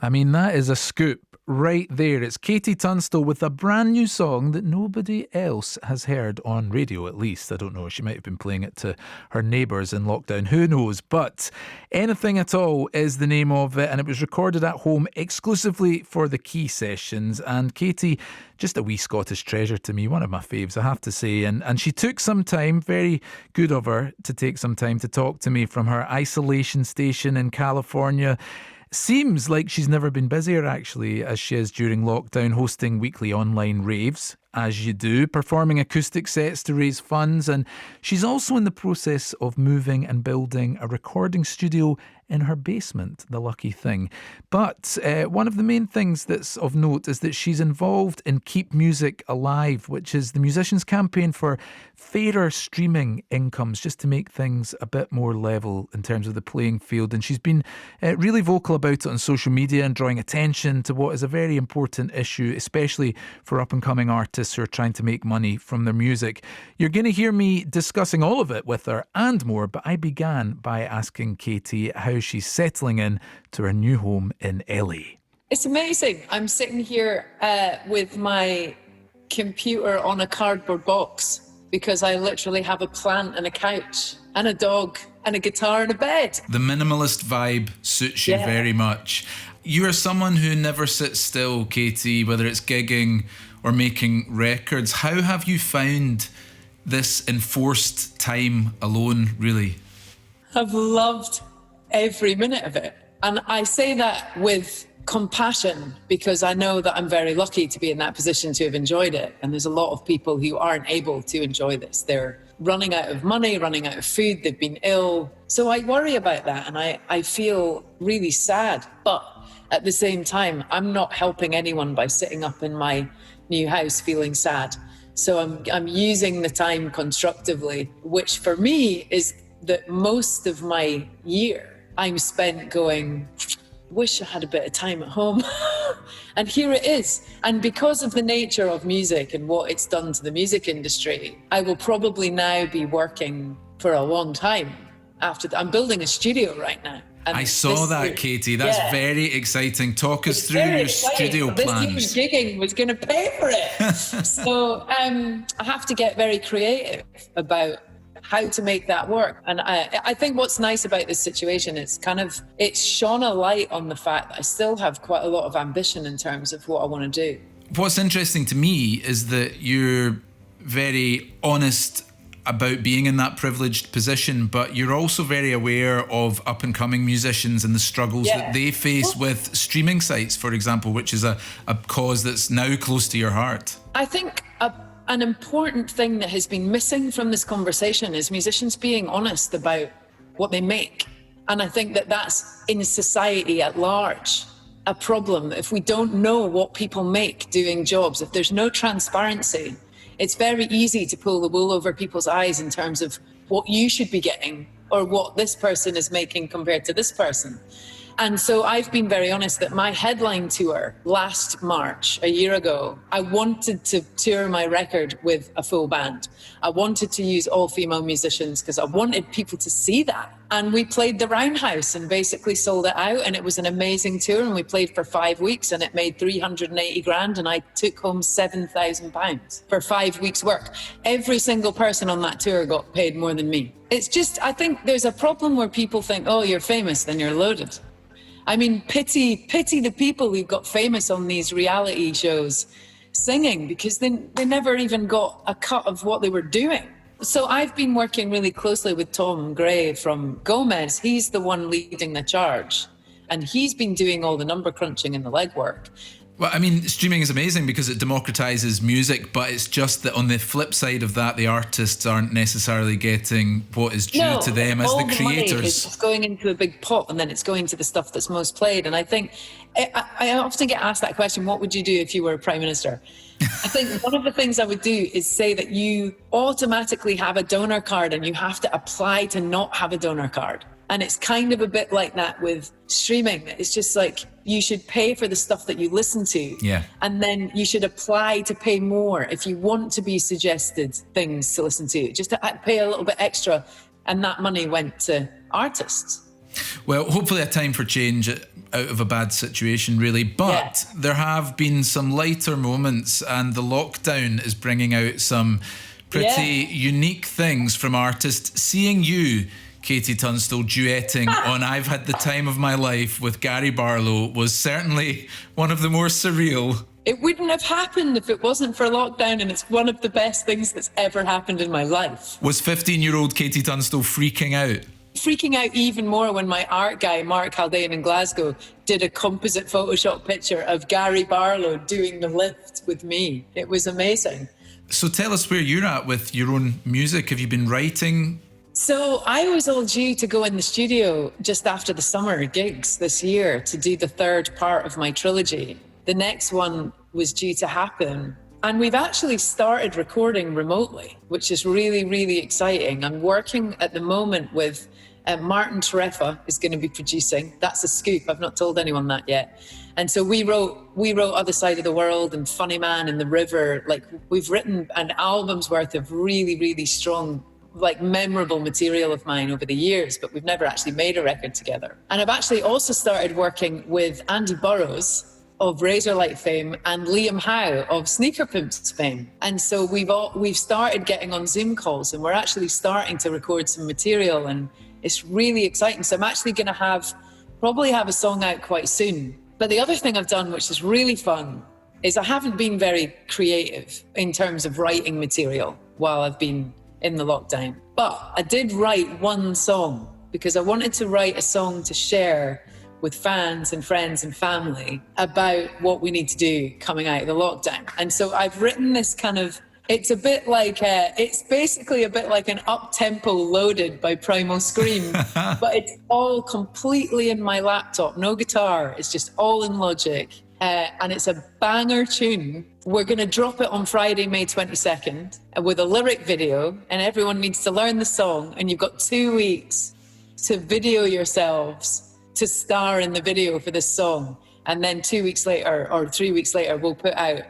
I mean, that is a scoop right there. It's Katie Tunstall with a brand new song that nobody else has heard on radio, at least. I don't know. She might have been playing it to her neighbours in lockdown. Who knows? But Anything at All is the name of it, and it was recorded at home exclusively for the Quay Sessions. And Katie, just a wee Scottish treasure to me, one of my faves, I have to say. And she took some time, very good of her, to take some time to talk to me from her isolation station in California. Seems like she's never been busier, actually, as she is during lockdown, hosting weekly online raves, as you do, performing acoustic sets to raise funds. And she's also in the process of moving and building a recording studio in her basement, the lucky thing. But one of the main things that's of note is that she's involved in Keep Music Alive, which is the musicians' campaign for fairer streaming incomes, just to make things a bit more level in terms of the playing field. And she's been really vocal about it on social media and drawing attention to what is a very important issue, especially for up-and-coming artists who are trying to make money from their music. You're going to hear me discussing all of it with her and more, but I began by asking Katie how she's settling in to her new home in LA. It's amazing. I'm sitting here with my computer on a cardboard box because I literally have a plant and a couch and a dog and a guitar and a bed. The minimalist vibe suits you very much. You are someone who never sits still, Katie, whether it's gigging or making records. How have you found this enforced time alone, really? I've loved every minute of it. And I say that with compassion because I know that I'm very lucky to be in that position to have enjoyed it. And there's a lot of people who aren't able to enjoy this. They're running out of money, running out of food, they've been ill. So I worry about that and I feel really sad. But at the same time, I'm not helping anyone by sitting up in my new house feeling sad. So I'm using the time constructively, which for me is that most of my year I'm spent going, wish I had a bit of time at home. And here it is. And because of the nature of music and what it's done to the music industry, I will probably now be working for a long time after that. I'm building a studio right now. I saw that, Katie. That's very exciting. Talk us through your studio plans. This gigging was going to pay for it. So I have to get very creative about how to make that work. And I think what's nice about this situation is it's shone a light on the fact that I still have quite a lot of ambition in terms of what I want to do. What's interesting to me is that you're very honest about being in that privileged position, but you're also very aware of up-and-coming musicians and the struggles that they face with streaming sites, for example, which is a cause that's now close to your heart. I think an important thing that has been missing from this conversation is musicians being honest about what they make. And I think that that's in society at large a problem. If we don't know what people make doing jobs, if there's no transparency, it's very easy to pull the wool over people's eyes in terms of what you should be getting or what this person is making compared to this person. And so I've been very honest that my headline tour last March, a year ago, I wanted to tour my record with a full band. I wanted to use all female musicians because I wanted people to see that. And we played the Roundhouse and basically sold it out. And it was an amazing tour. And we played for 5 weeks and it made 380 grand. And I took home £7,000 for 5 weeks work. Every single person on that tour got paid more than me. It's just, I think there's a problem where people think, oh, you're famous, then you're loaded. I mean, pity the people who got famous on these reality shows singing because they never even got a cut of what they were doing. So I've been working really closely with Tom Gray from Gomez. He's the one leading the charge and he's been doing all the number crunching and the legwork. Well, I mean, streaming is amazing because it democratizes music, but it's just that on the flip side of that, the artists aren't necessarily getting what is due to them as the creators. Money is going into a big pot and then it's going to the stuff that's most played. And I think, I often get asked that question, what would you do if you were a Prime Minister? I think one of the things I would do is say that you automatically have a donor card and you have to apply to not have a donor card. And it's kind of a bit like that with streaming. It's just like you should pay for the stuff that you listen to. Yeah. And then you should apply to pay more if you want to be suggested things to listen to. Just to pay a little bit extra. And that money went to artists. Well, hopefully a time for change out of a bad situation, really. But there have been some lighter moments, and the lockdown is bringing out some pretty unique things from artists. Seeing you, Katie Tunstall, duetting on I've Had the Time of My Life with Gary Barlow was certainly one of the more surreal. It wouldn't have happened if it wasn't for lockdown, and it's one of the best things that's ever happened in my life. Was 15-year-old Katie Tunstall freaking out? Freaking out even more when my art guy, Mark Haldane in Glasgow, did a composite Photoshop picture of Gary Barlow doing the lift with me. It was amazing. So tell us where you're at with your own music. Have you been writing? So I was all due to go in the studio just after the summer gigs this year to do the third part of my trilogy. The next one was due to happen. And we've actually started recording remotely, which is really, really exciting. I'm working at the moment with Martin Treffa is going to be producing. That's a scoop. I've not told anyone that yet. And so we wrote Other Side of the World and Funny Man and The River. Like, we've written an album's worth of really, really strong, like, memorable material of mine over the years, but we've never actually made a record together. And I've actually also started working with Andy Burrows of Razorlight fame and Liam Howe of Sneaker Pimps fame. And so we've started getting on Zoom calls, and we're actually starting to record some material, and it's really exciting. So I'm actually going to probably have a song out quite soon. But the other thing I've done, which is really fun, is I haven't been very creative in terms of writing material while I've been in the lockdown. But I did write one song because I wanted to write a song to share with fans and friends and family about what we need to do coming out of the lockdown. And so I've written this kind of, it's basically a bit like an up-tempo Loaded by Primal Scream, but it's all completely in my laptop, no guitar, it's just all in Logic. And it's a banger tune. We're going to drop it on Friday, May 22nd, with a lyric video, and everyone needs to learn the song, and you've got 2 weeks to video yourselves to star in the video for this song. And then 2 weeks later, or 3 weeks later, we'll put out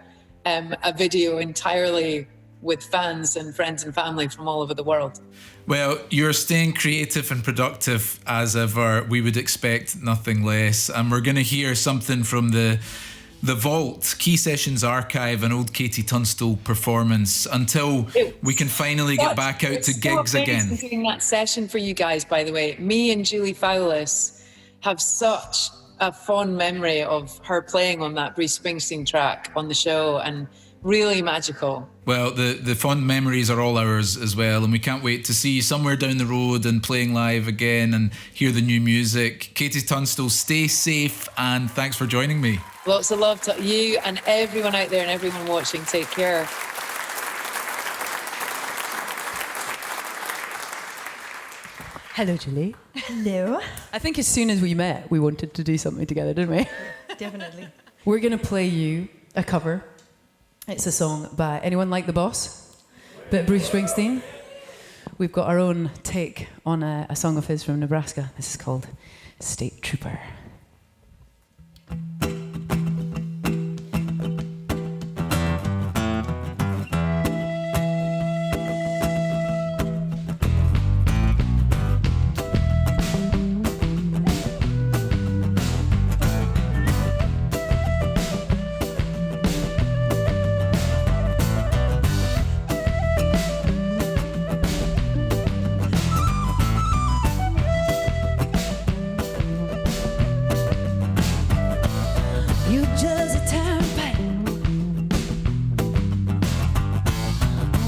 a video entirely with fans and friends and family from all over the world. Well, you're staying creative and productive as ever. We would expect nothing less. And we're going to hear something from the Vault, Quay Sessions archive, an old Katie Tunstall performance, until we can finally get back out to gigs again. Doing that session for you guys, by the way. Me and Julie Fowlis have such a fond memory of her playing on that Bruce Springsteen track on the show, and really magical. Well, the fond memories are all ours as well, and we can't wait to see you somewhere down the road and playing live again and hear the new music. Katie Tunstall, stay safe, and thanks for joining me. Lots of love to you and everyone out there and everyone watching. Take care. Hello, Julie. Hello. I think as soon as we met, we wanted to do something together, didn't we? Definitely. We're going to play you a cover. It's a song by anyone like The Boss? But Bruce Springsteen. We've got our own take on a song of his from Nebraska. This is called State Trooper.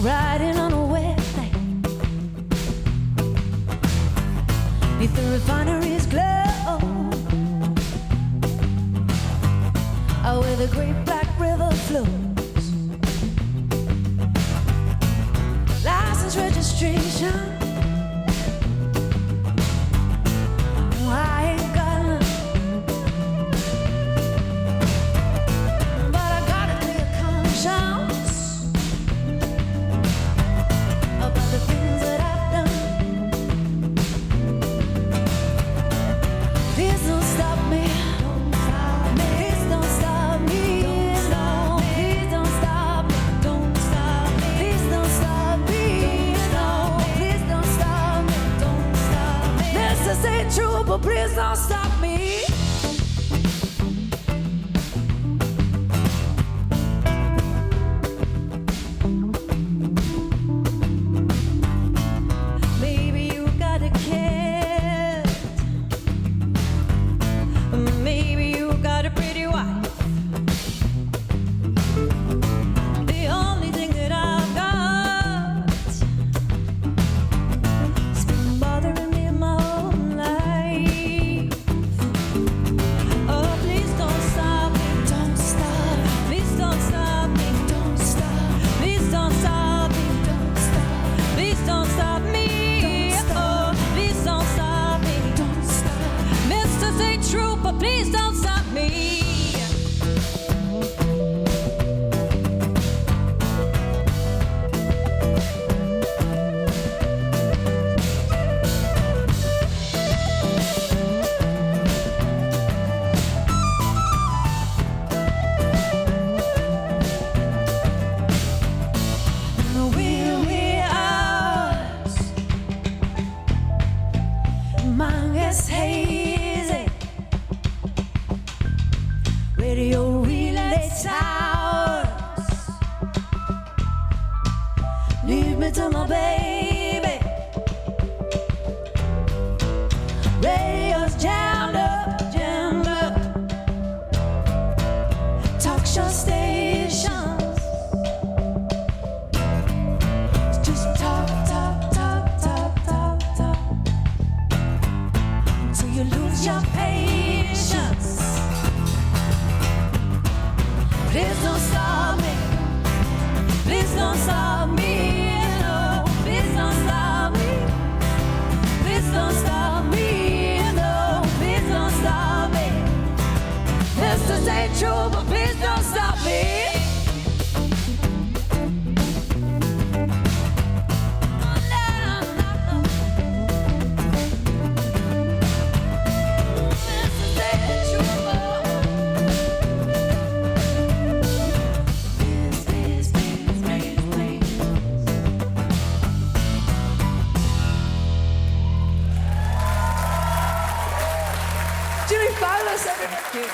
Riding on a wet night neath the refinery's glow, where the great black river flows. License registration, I ain't got none, but I got a clear conscience about the things that I've done. Please don't stop me. Please don't stop me. No. Please don't stop me. Please don't stop me. No. towers. Leave me to my baby. Radio's jammed up, jammed up. Talk show stations. Just talk, talk, talk, talk, talk, talk. Until you lose your patience. Please don't stop me. Please don't stop me. No, please don't stop me. Please don't stop me. No, please don't stop me. This ain't true, but please don't stop me. Julie Fowlis, everybody.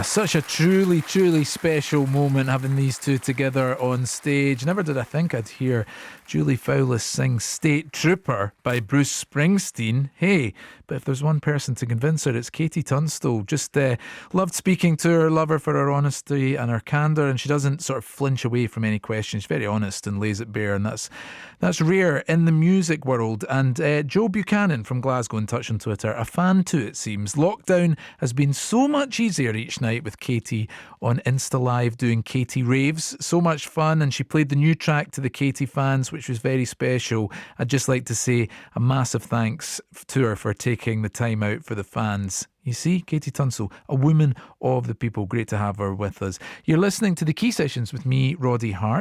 Such a truly, truly special moment having these two together on stage. Never did I think I'd hear Julie Fowlis sing State Trooper by Bruce Springsteen. Hey, but if there's one person to convince her, it's Katie Tunstall. Just loved speaking to her, love her for her honesty and her candour, and she doesn't sort of flinch away from any questions. She's very honest and lays it bare, and that's rare in the music world. And Joe Buchanan from Glasgow in touch on Twitter, a fan too it seems. Lockdown has been so much easier each night with Katie on Insta Live doing Katie Raves. So much fun, and she played the new track to the Katie fans, which was very special. I'd just like to say a massive thanks to her for taking the time out for the fans. You see, Katie Tunstall, a woman of the people. Great to have her with us. You're listening to the Quay Sessions with me, Roddy Hart.